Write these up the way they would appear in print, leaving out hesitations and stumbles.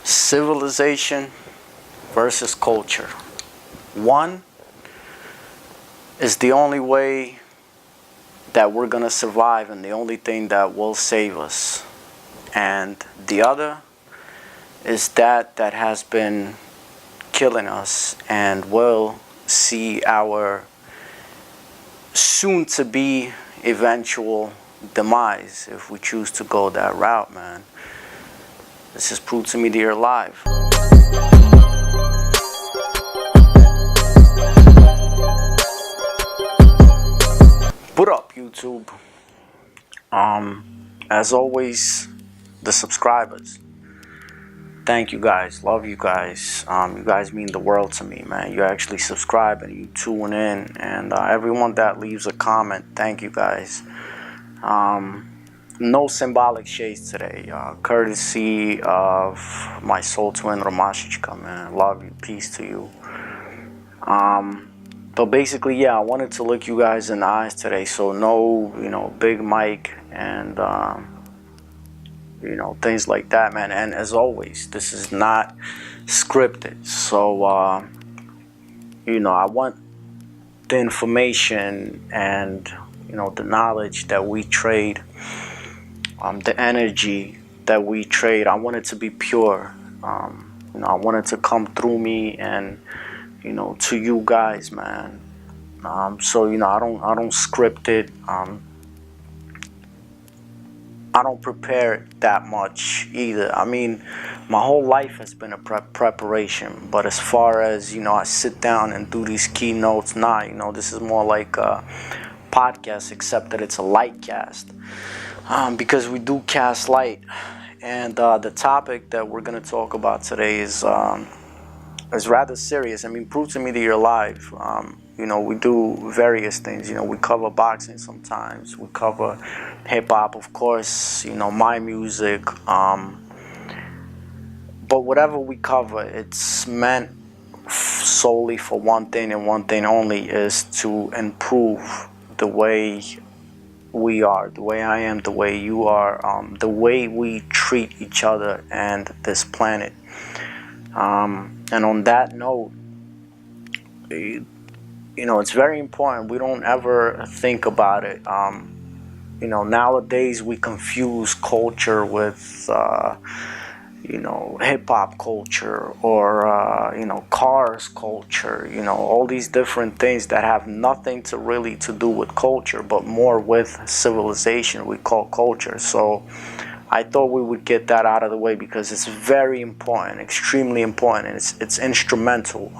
Civilization versus culture. One is the only way that we're gonna survive and the only thing that will save us. And the other is that has been killing us and will see our soon to be eventual demise if we choose to go that route, man. This is Prove to Me that You're Alive. What up, YouTube? As always, the subscribers. Thank you guys. Love you guys. You guys mean the world to me, man. You actually subscribe and you tune in, and everyone that leaves a comment, thank you guys. No symbolic shades today, courtesy of my soul twin Romashchika, man. Love you, peace to you. But basically, yeah, I wanted to look you guys in the eyes today, so no, big mic and things like that, man. And as always, this is not scripted, so I want the information and the knowledge that we trade, the energy that we trade. I want it to be pure. I want it to come through me and to you guys, man. So I don't script it. I don't prepare it that much either. I mean, my whole life has been a preparation, but as far as I sit down and do these keynotes, this is more like a podcast, except that it's a light cast, because we do cast light. And the topic that we're gonna talk about today is rather serious. I mean, prove to me that you're alive. We do various things. We cover boxing sometimes. We cover hip hop, of course. My music. But whatever we cover, it's meant solely for one thing and one thing only, is to improve the way we are, the way I am, the way you are, the way we treat each other and this planet. And on that note, it's very important we don't ever think about it. Nowadays we confuse culture with hip hop culture or cars culture, all these different things that have nothing to do with culture, but more with civilization we call culture. So I thought we would get that out of the way because it's very important, extremely important, and it's instrumental.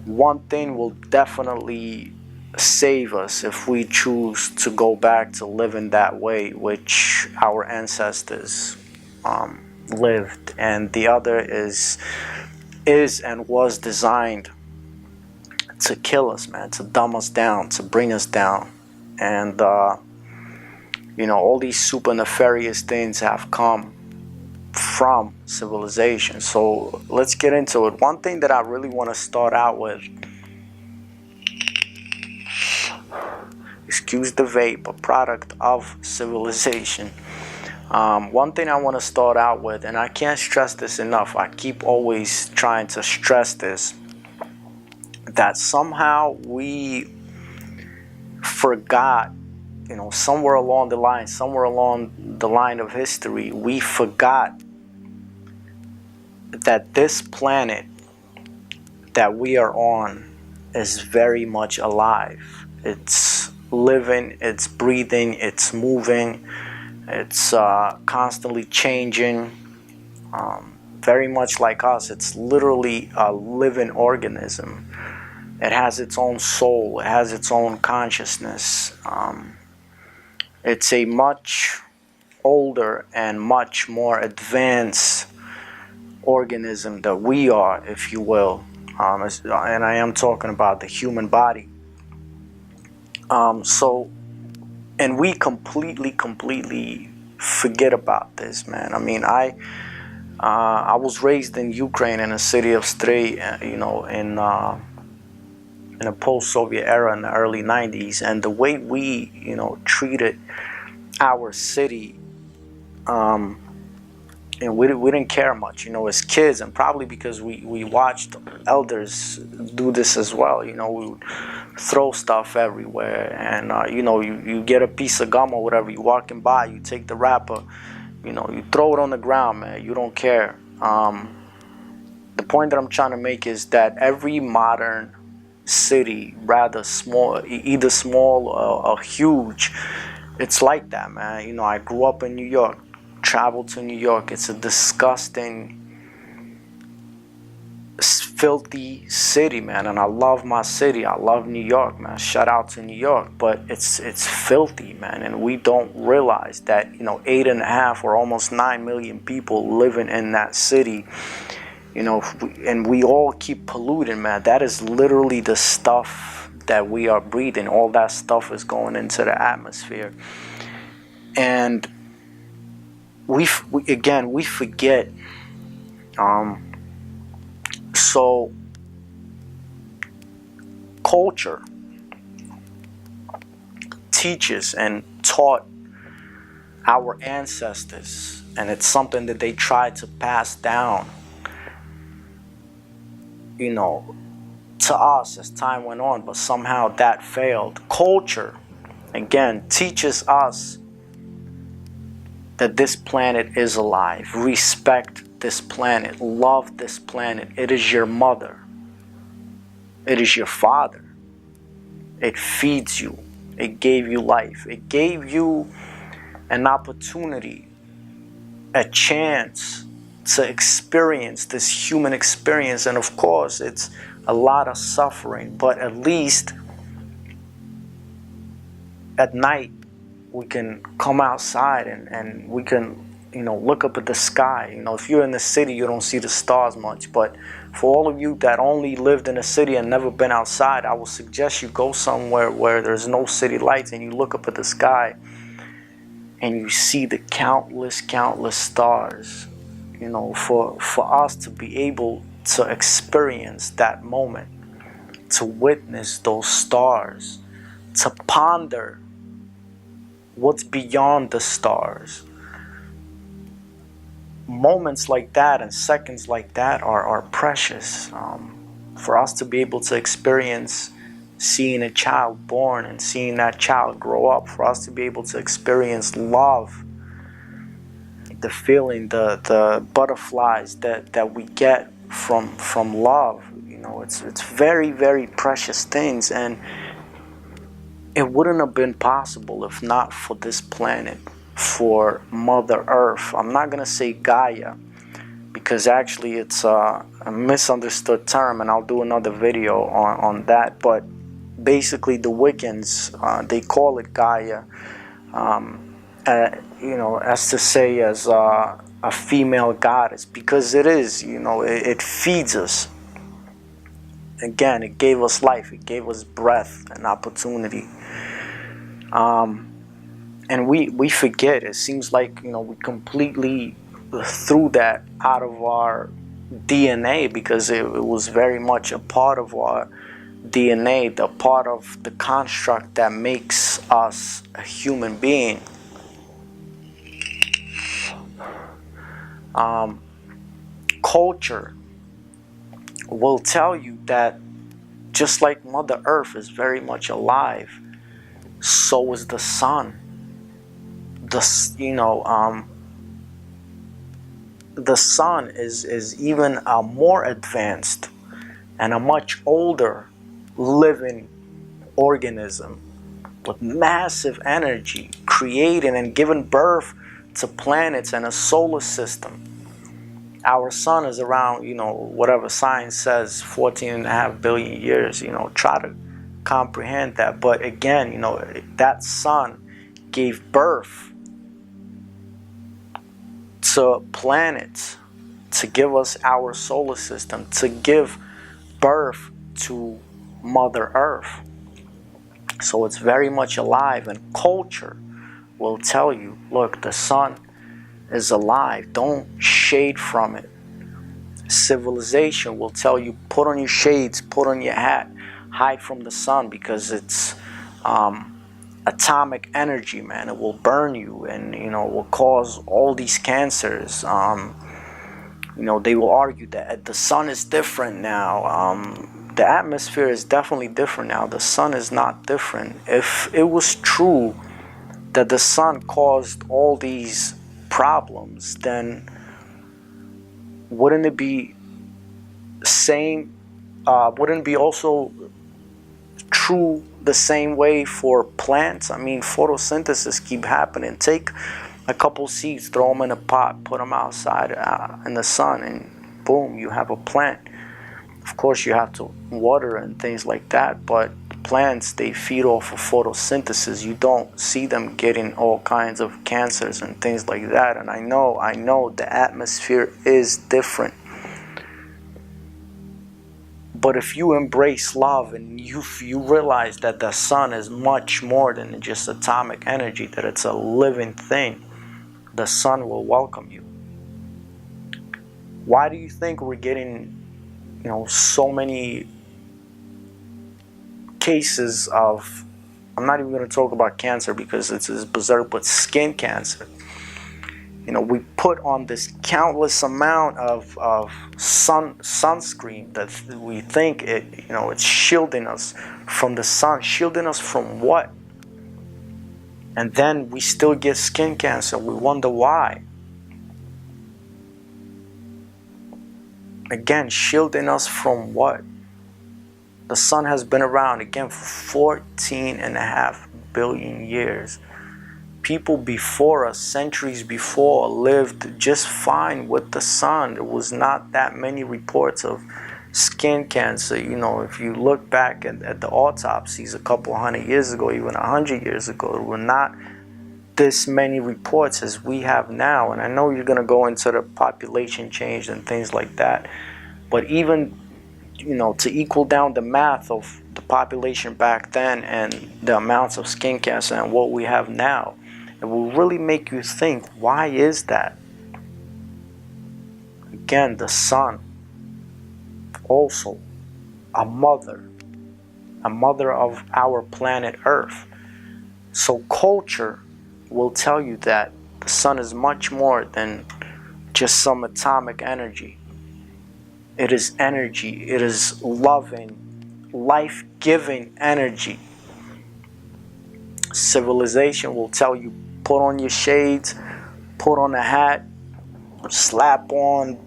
One thing will definitely save us if we choose to go back to living that way which our ancestors lived, and the other is and was designed to kill us, man, to dumb us down, to bring us down. And all these super nefarious things have come from civilization. So let's get into it. One thing that I really want to start out with, excuse the vape, a product of civilization. One thing I want to start out with, and I can't stress this enough, I keep always trying to stress this, that somehow we forgot, somewhere along the line of history, we forgot that this planet that we are on is very much alive. It's living, it's breathing, it's moving, it's constantly changing. Very much like us, it's literally a living organism. It has its own soul, it has its own consciousness. It's a much older and much more advanced organism that we are, if you will. And I am talking about the human body. And we completely forget about this, man. I mean, I was raised in Ukraine, in a city of Stray, in a post-Soviet era in the early 90s, and the way we, treated our city and we didn't care much, you know, as kids, and probably because we watched elders do this as well. You know, we would throw stuff everywhere, and you know, you get a piece of gum or whatever, you walking by, you take the wrapper, you know, you throw it on the ground, man. You don't care. The point that I'm trying to make is that every modern city, rather small, either small or huge, it's like that, man. You know, I grew up in New York, traveled to New York. It's a disgusting, filthy city, man, and I love my city. I love New York, man. Shout out to New York, but it's filthy, man, and we don't realize that, you know, 8.5 or almost 9 million people living in that city. You know, and we all keep polluting, man. That is literally the stuff that we are breathing. All that stuff is going into the atmosphere, and we forget. So culture teaches and taught our ancestors, and it's something that they tried to pass down, you know, to us as time went on, but somehow that failed. Culture, again, teaches us that this planet is alive. Respect this planet. Love this planet. It is your mother. It is your father. It feeds you. It gave you life. It gave you an opportunity, a chance to experience this human experience. And of course, it's a lot of suffering, but at least at night we can come outside and we can, you know, look up at the sky. You know, if you're in the city, you don't see the stars much, but for all of you that only lived in a city and never been outside, I would suggest you go somewhere where there's no city lights and you look up at the sky and you see the countless stars. You know, for us to be able to experience that moment, to witness those stars, to ponder what's beyond the stars. Moments like that and seconds like that are precious. For us to be able to experience seeing a child born and seeing that child grow up, for us to be able to experience love, the feeling, the butterflies that we get from love, you know, it's very, very precious things, and it wouldn't have been possible if not for this planet, for Mother Earth. I'm not gonna say Gaia, because actually it's a misunderstood term, and I'll do another video on that. But basically, the Wiccans, they call it Gaia, you know, as to say, as a female goddess, because it is, you know, it feeds us. Again, it gave us life, it gave us breath and opportunity. And we forget. It seems like, you know, we completely threw that out of our DNA, because it was very much a part of our DNA, the part of the construct that makes us a human being. Culture will tell you that just like Mother Earth is very much alive, so is the sun. The sun is even a more advanced and a much older living organism with massive energy, creating and giving birth to planets and a solar system. Our sun is around, you know, whatever science says, 14.5 billion years. You know, try to comprehend that. But again, you know, that sun gave birth to planets, to give us our solar system, to give birth to Mother Earth. So it's very much alive, and culture will tell you, look, the sun is alive. Don't shade from it. Civilization will tell you, put on your shades, put on your hat, hide from the sun, because it's atomic energy, man. It will burn you, and will cause all these cancers. They will argue that the sun is different now. The atmosphere is definitely different now. The sun is not different. If it was true that the sun caused all these problems, then wouldn't it be same? Wouldn't it be also true the same way for plants? I mean, photosynthesis keep happening. Take a couple seeds, throw them in a pot, put them outside in the sun, and boom, you have a plant. Of course, you have to water and things like that, but plants, they feed off of photosynthesis. You don't see them getting all kinds of cancers and things like that. And I know the atmosphere is different. But if you embrace love and you realize that the sun is much more than just atomic energy, that it's a living thing, the sun will welcome you. Why do you think we're getting, so many cases of, I'm not even going to talk about cancer because it's berserk, but skin cancer? We put on this countless amount of sunscreen that we think it's shielding us from the sun. Shielding us from what? And then we still get skin cancer. We wonder why. Again, shielding us from what? The sun has been around, again, for 14.5 billion years. People before us, centuries before, lived just fine with the sun. There was not that many reports of skin cancer. If you look back at the autopsies a couple hundred years ago, even 100 years ago, there were not this many reports as we have now. And I know you're going to go into the population change and things like that, but even to equal down the math of the population back then and the amounts of skin cancer and what we have now, it will really make you think, why is that? Again, the sun, also a mother of our planet Earth. So culture will tell you that the sun is much more than just some atomic energy. It is energy. It is loving, life-giving energy. Civilization will tell you, put on your shades, put on a hat, slap on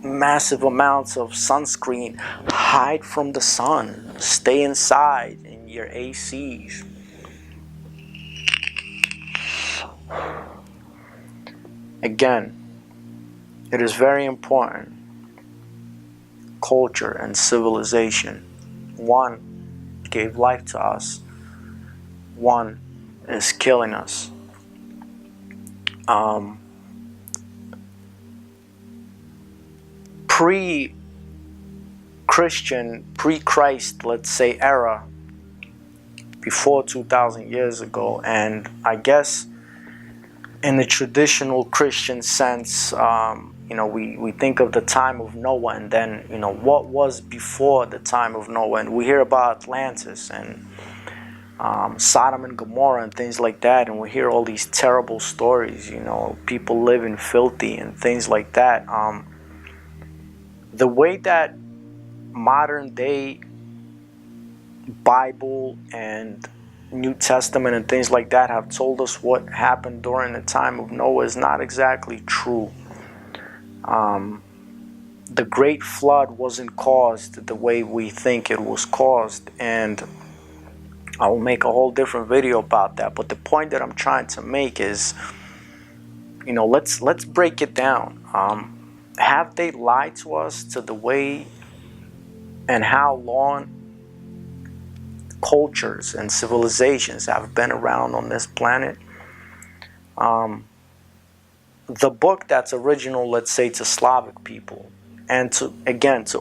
massive amounts of sunscreen, hide from the sun, stay inside in your ACs. Again, it is very important. Culture and civilization. One gave life to us. One is killing us. Pre-Christian, pre-Christ, let's say, era, before 2,000 years ago, and I guess in the traditional Christian sense, we think of the time of Noah, and then, what was before the time of Noah, and we hear about Atlantis and Sodom and Gomorrah and things like that, and we hear all these terrible stories, people living filthy and things like that. The way that modern day Bible and New Testament and things like that have told us what happened during the time of Noah is not exactly true. The Great Flood wasn't caused the way we think it was caused, and I will make a whole different video about that. But the point that I'm trying to make is, let's break it down. Have they lied to us to the way and how long cultures and civilizations have been around on this planet? The book that's original, let's say, to Slavic people, and to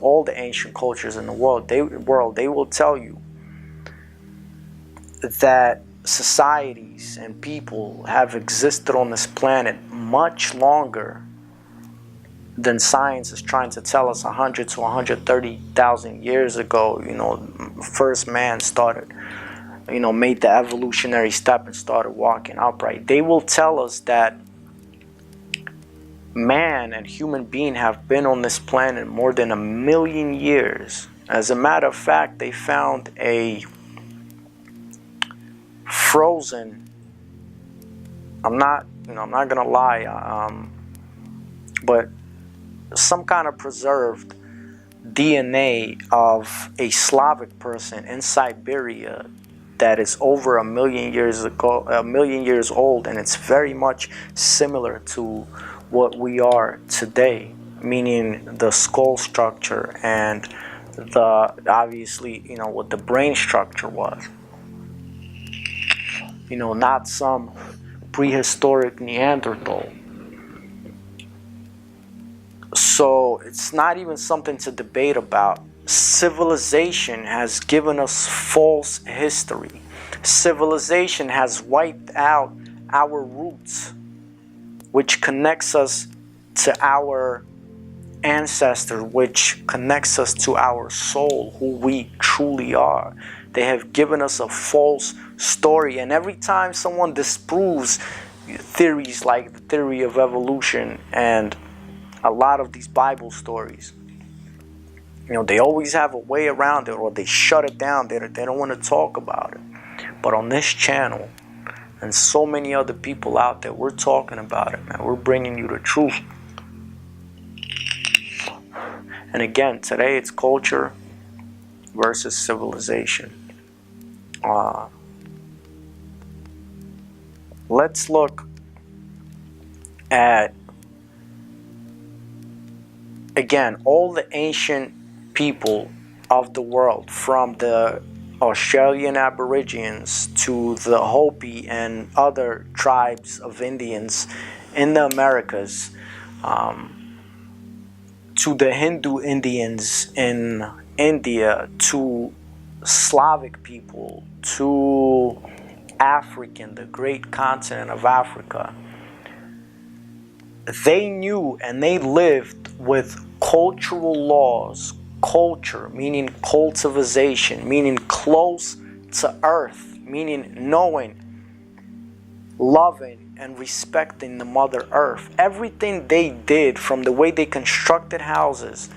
all the ancient cultures in the world, they will tell you that societies and people have existed on this planet much longer than science is trying to tell us. 100 to 130,000 years ago, first man started made the evolutionary step and started walking upright. They will tell us that man and human being have been on this planet more than 1,000,000 years. As a matter of fact, they found a frozen, I'm not gonna lie, but some kind of preserved DNA of a Slavic person in Siberia that is over 1,000,000 years ago, 1,000,000 years old, and it's very much similar to what we are today, meaning the skull structure and the obviously what the brain structure was. Not some prehistoric Neanderthal. So it's not even something to debate about. Civilization has given us false history. Civilization has wiped out our roots, which connects us to our ancestors, which connects us to our soul, who we truly are. They have given us a false story, and every time someone disproves theories like the theory of evolution and a lot of these Bible stories, they always have a way around it, or they shut it down. They don't want to talk about it. But on this channel and so many other people out there, we're talking about it, man. We're bringing you the truth. And again, today it's culture versus civilization. Let's look at, again, all the ancient people of the world, from the Australian Aborigines to the Hopi and other tribes of Indians in the Americas, to the Hindu Indians in India, to Slavic people, to African, the great continent of Africa. They knew and they lived with cultural laws. Culture meaning cultivation, meaning close to earth, meaning knowing, loving, and respecting the Mother Earth. Everything they did, from the way they constructed houses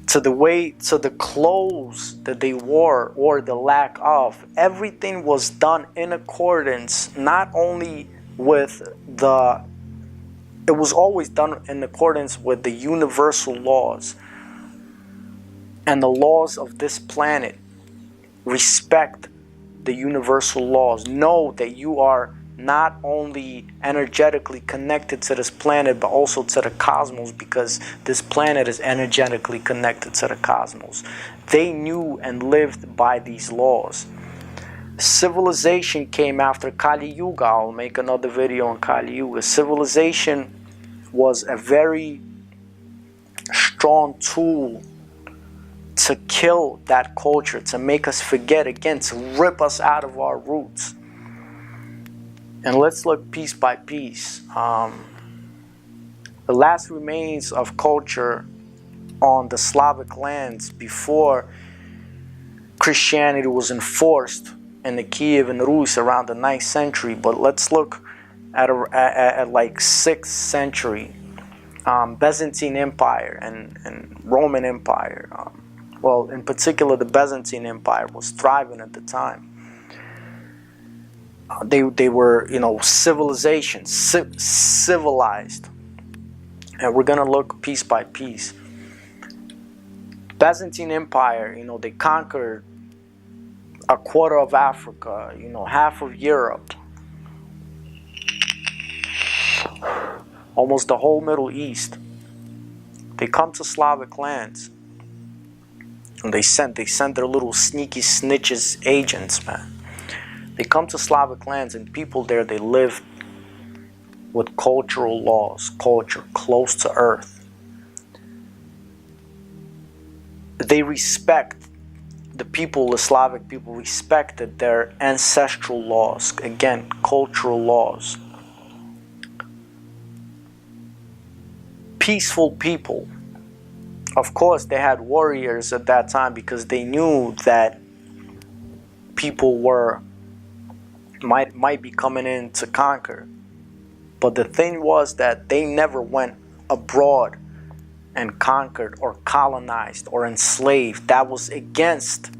to the clothes that they wore or the lack of, everything was done in accordance not only with it was always done in accordance with the universal laws and the laws of this planet. Respect the universal laws. Know that you are not only energetically connected to this planet, but also to the cosmos, because this planet is energetically connected to the cosmos. They knew and lived by these laws. Civilization came after Kali Yuga. I'll make another video on Kali Yuga. Civilization was a very strong tool to kill that culture, to make us forget again, to rip us out of our roots. And let's look piece by piece. The last remains of culture on the Slavic lands before Christianity was enforced in the Kiev and Rus around the 9th century. But let's look at like 6th century, Byzantine Empire and Roman Empire. Well, in particular, the Byzantine Empire was thriving at the time. They were, civilization, civilized. And we're going to look piece by piece. Byzantine Empire, they conquered a quarter of Africa, half of Europe, almost the whole Middle East. They come to Slavic lands. And they sent their little sneaky snitches, agents, man. They come to Slavic lands, and people there, they live with cultural laws, culture, close to earth. They respect the Slavic people respected their ancestral laws, again, cultural laws. Peaceful people. Of course, they had warriors at that time because they knew that people might be coming in to conquer. But the thing was that they never went abroad and conquered or colonized or enslaved. That was against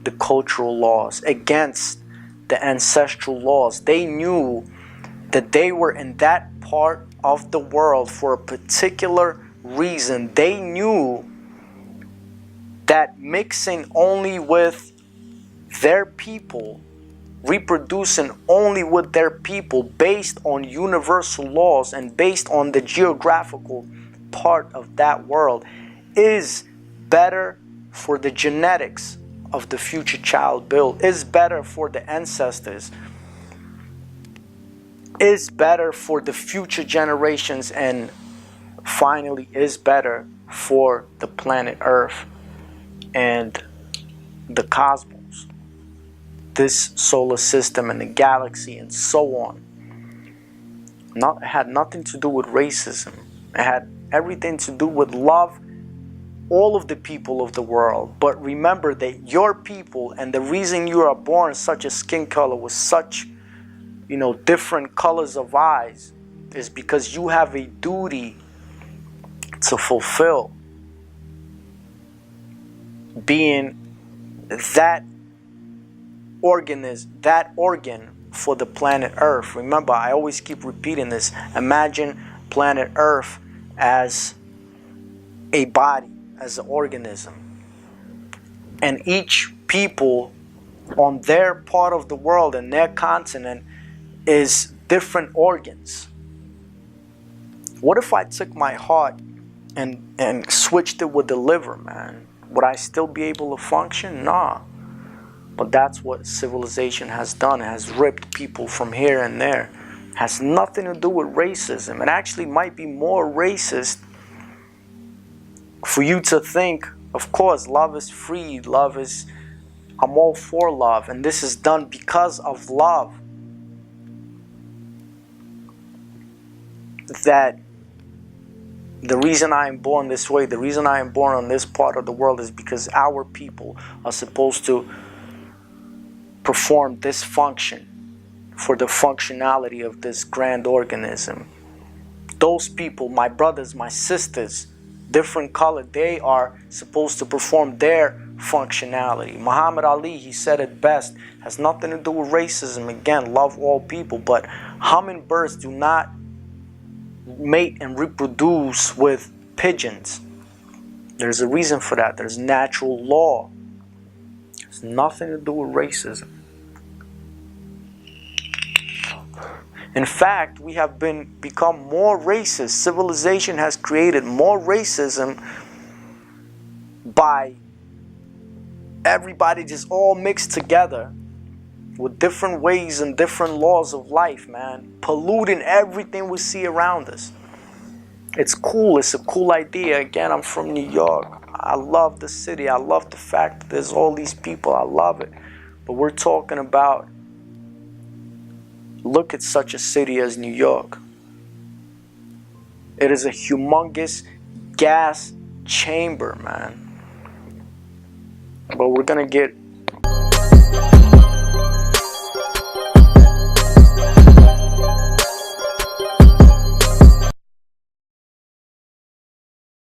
the cultural laws, against the ancestral laws. They knew that they were in that part of the world for a particular reason. They knew that mixing only with their people, reproducing only with their people based on universal laws and based on the geographical part of that world is better for the genetics of the future child build, is better for the ancestors, is better for the future generations, and finally is better for the planet Earth and the cosmos, this solar system and the galaxy and so on. It had nothing to do with racism. It had everything to do with love all of the people of the world. But remember that your people, and the reason you are born such a skin color with such, different colors of eyes, is because you have a duty to fulfill, being that organ for the planet Earth. Remember, I always keep repeating this. Imagine planet Earth as a body, as an organism, and each people on their part of the world and their continent is different organs. What if I took my heart and switched it with the liver, man? Would I still be able to function? Nah. But that's what civilization has done. It has ripped people from here and there. It has nothing to do with racism. It actually might be more racist for you to think, of course, love is free, I'm all for love, and this is done because of love. That the reason I am born this way, the reason I am born on this part of the world is because our people are supposed to perform this function for the functionality of this grand organism. Those people, my brothers, my sisters, different color, they are supposed to perform their functionality. Muhammad Ali, he said it best, has nothing to do with racism. Again, love all people, but hummingbirds do not mate and reproduce with pigeons. There's a reason for that. There's natural law. It's nothing to do with racism. In fact, we have become more racist. Civilization has created more racism by everybody just all mixed together with different ways and different laws of life, man. Polluting everything we see around us. It's cool. It's a cool idea. Again, I'm from New York. I love the city. I love the fact that there's all these people. I love it. But we're talking about, look at such a city as New York. It is a humongous gas chamber, man. But we're going to get